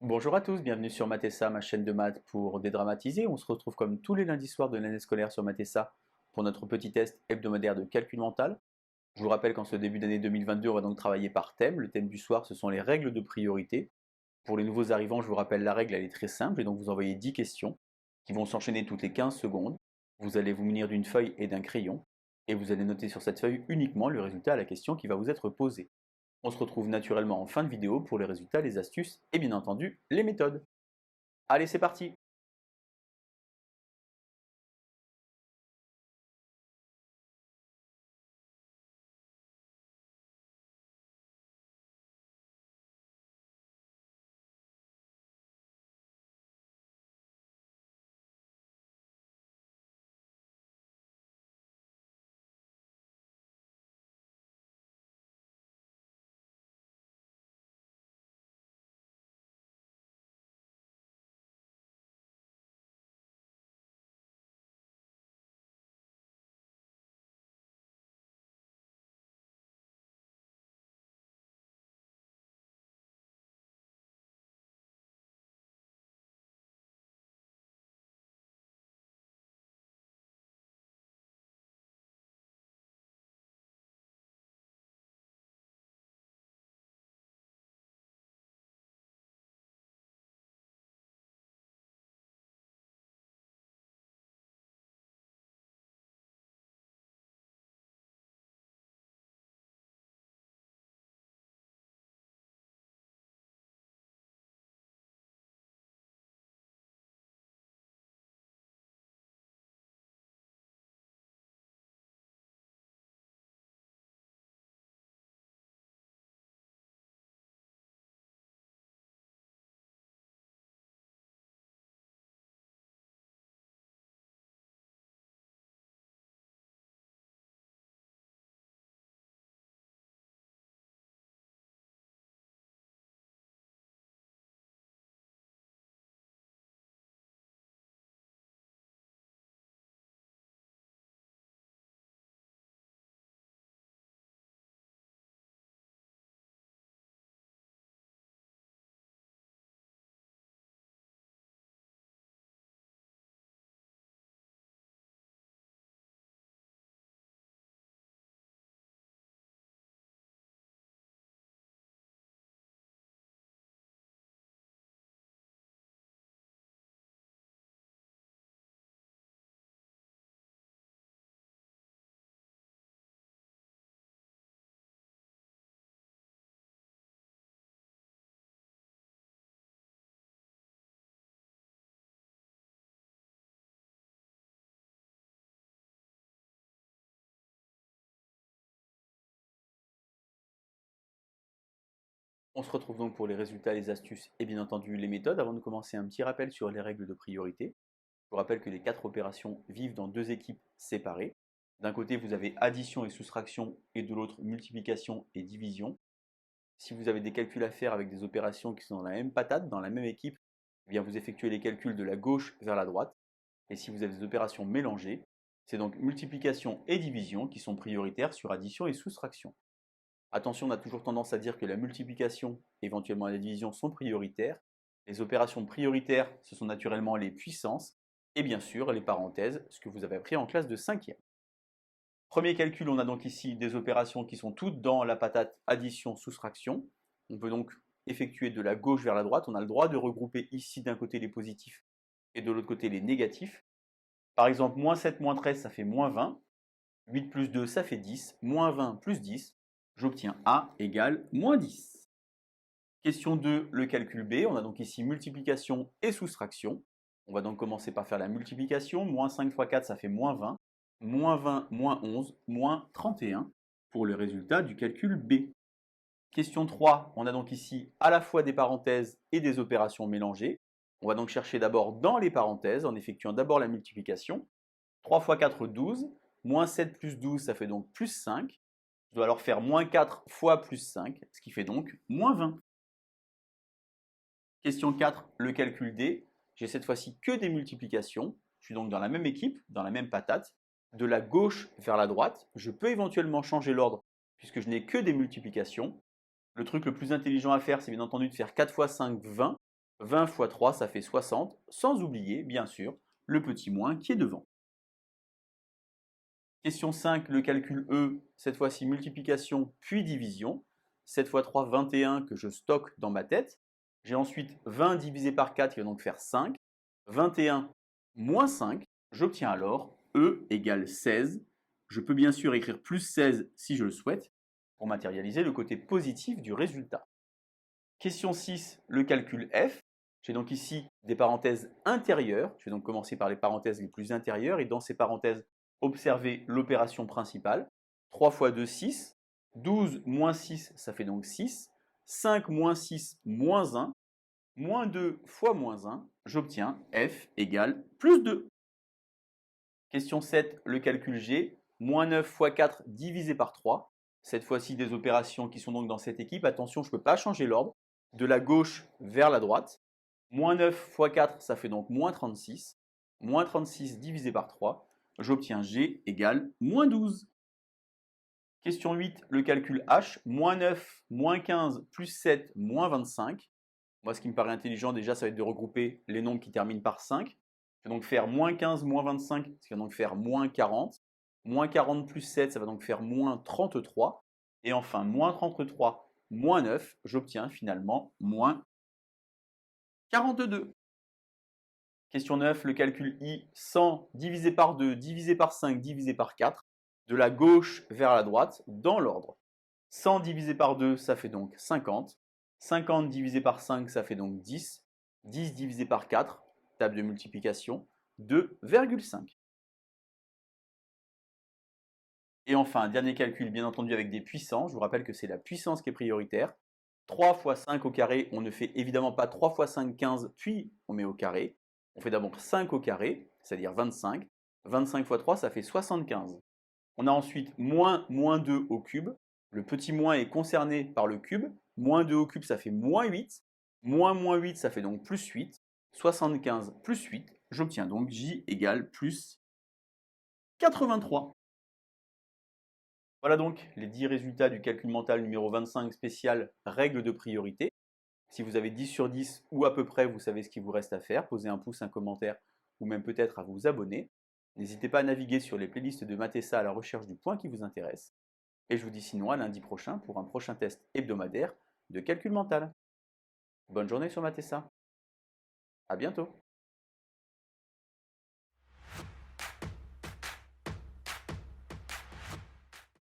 Bonjour à tous, bienvenue sur Matessa, ma chaîne de maths pour dédramatiser. On se retrouve comme tous les lundis soirs de l'année scolaire sur Matessa pour notre petit test hebdomadaire de calcul mental. Je vous rappelle qu'en ce début d'année 2022, on va donc travailler par thème. Le thème du soir, ce sont les règles de priorité. Pour les nouveaux arrivants, je vous rappelle, la règle, elle est très simple. Et donc, vous envoyez 10 questions qui vont s'enchaîner toutes les 15 secondes. Vous allez vous munir d'une feuille et d'un crayon. Et vous allez noter sur cette feuille uniquement le résultat à la question qui va vous être posée. On se retrouve naturellement en fin de vidéo pour les résultats, les astuces et bien entendu les méthodes. Allez, c'est parti! On se retrouve donc pour les résultats, les astuces et bien entendu les méthodes. Avant de commencer, un petit rappel sur les règles de priorité. Je vous rappelle que les 4 opérations vivent dans 2 équipes séparées. D'un côté, vous avez addition et soustraction et de l'autre, multiplication et division. Si vous avez des calculs à faire avec des opérations qui sont dans la même patate, dans la même équipe, eh bien vous effectuez les calculs de la gauche vers la droite. Et si vous avez des opérations mélangées, c'est donc multiplication et division qui sont prioritaires sur addition et soustraction. Attention, on a toujours tendance à dire que la multiplication, éventuellement la division, sont prioritaires. Les opérations prioritaires, ce sont naturellement les puissances et bien sûr les parenthèses, ce que vous avez appris en classe de 5e. Premier calcul, on a donc ici des opérations qui sont toutes dans la patate addition-soustraction. On peut donc effectuer de la gauche vers la droite. On a le droit de regrouper ici d'un côté les positifs et de l'autre côté les négatifs. Par exemple, moins 7, moins 13, ça fait moins 20. 8 plus 2, ça fait 10. Moins 20 plus 10, j'obtiens A égale moins 10. Question 2, le calcul B. On a donc ici multiplication et soustraction. On va donc commencer par faire la multiplication. Moins 5 fois 4, ça fait moins 20. Moins 20, moins 11, moins 31 pour le résultat du calcul B. Question 3, on a donc ici à la fois des parenthèses et des opérations mélangées. On va donc chercher d'abord dans les parenthèses en effectuant d'abord la multiplication. 3 fois 4, 12. Moins 7 plus 12, ça fait donc plus 5. Je dois alors faire moins 4 fois plus 5, ce qui fait donc moins 20. Question 4, le calcul D. J'ai cette fois-ci que des multiplications. Je suis donc dans la même équipe, dans la même patate. De la gauche vers la droite, je peux éventuellement changer l'ordre puisque je n'ai que des multiplications. Le truc le plus intelligent à faire, c'est bien entendu de faire 4 fois 5, 20. 20 fois 3, ça fait 60, sans oublier, bien sûr, le petit moins qui est devant. Question 5, le calcul E, cette fois-ci multiplication puis division. 7 fois 3, 21 que je stocke dans ma tête. J'ai ensuite 20 divisé par 4 qui va donc faire 5. 21 moins 5, j'obtiens alors E égale 16. Je peux bien sûr écrire plus 16 si je le souhaite pour matérialiser le côté positif du résultat. Question 6, le calcul F. J'ai donc ici des parenthèses intérieures. Je vais donc commencer par les parenthèses les plus intérieures et dans ces parenthèses, observer l'opération principale. 3 fois 2, 6. 12 moins 6, ça fait donc 6. 5 moins 6, moins 1. Moins 2 fois moins 1, j'obtiens F égale plus 2. Question 7, le calcul G. Moins 9 fois 4 divisé par 3. Cette fois-ci, des opérations qui sont donc dans cette équipe. Attention, je ne peux pas changer l'ordre. De la gauche vers la droite. Moins 9 fois 4, ça fait donc moins 36. Moins 36 divisé par 3. J'obtiens G égale moins 12. Question 8, le calcul H. Moins 9, moins 15, plus 7, moins 25. Moi, ce qui me paraît intelligent, déjà, ça va être de regrouper les nombres qui terminent par 5. Je vais donc faire moins 15, moins 25, ce qui va donc faire moins 40. Moins 40 plus 7, ça va donc faire moins 33. Et enfin, moins 33, moins 9, j'obtiens finalement moins 42. Question 9, le calcul I, 100 divisé par 2, divisé par 5, divisé par 4, de la gauche vers la droite, dans l'ordre. 100 divisé par 2, ça fait donc 50. 50 divisé par 5, ça fait donc 10. 10 divisé par 4, table de multiplication, 2,5. Et enfin, un dernier calcul, bien entendu, avec des puissances. Je vous rappelle que c'est la puissance qui est prioritaire. 3 fois 5 au carré, on ne fait évidemment pas 3 fois 5, 15, puis on met au carré. On fait d'abord 5 au carré, c'est-à-dire 25. 25 fois 3, ça fait 75. On a ensuite moins 2 au cube. Le petit moins est concerné par le cube. Moins 2 au cube, ça fait moins 8. Moins 8, ça fait donc plus 8. 75 plus 8, j'obtiens donc J égale plus 83. Voilà donc les 10 résultats du calcul mental numéro 25 spécial règle de priorité. Si vous avez 10 sur 10 ou à peu près, vous savez ce qu'il vous reste à faire. Posez un pouce, un commentaire ou même peut-être à vous abonner. N'hésitez pas à naviguer sur les playlists de Matessa à la recherche du point qui vous intéresse. Et je vous dis sinon à lundi prochain pour un prochain test hebdomadaire de calcul mental. Bonne journée sur Matessa. À bientôt.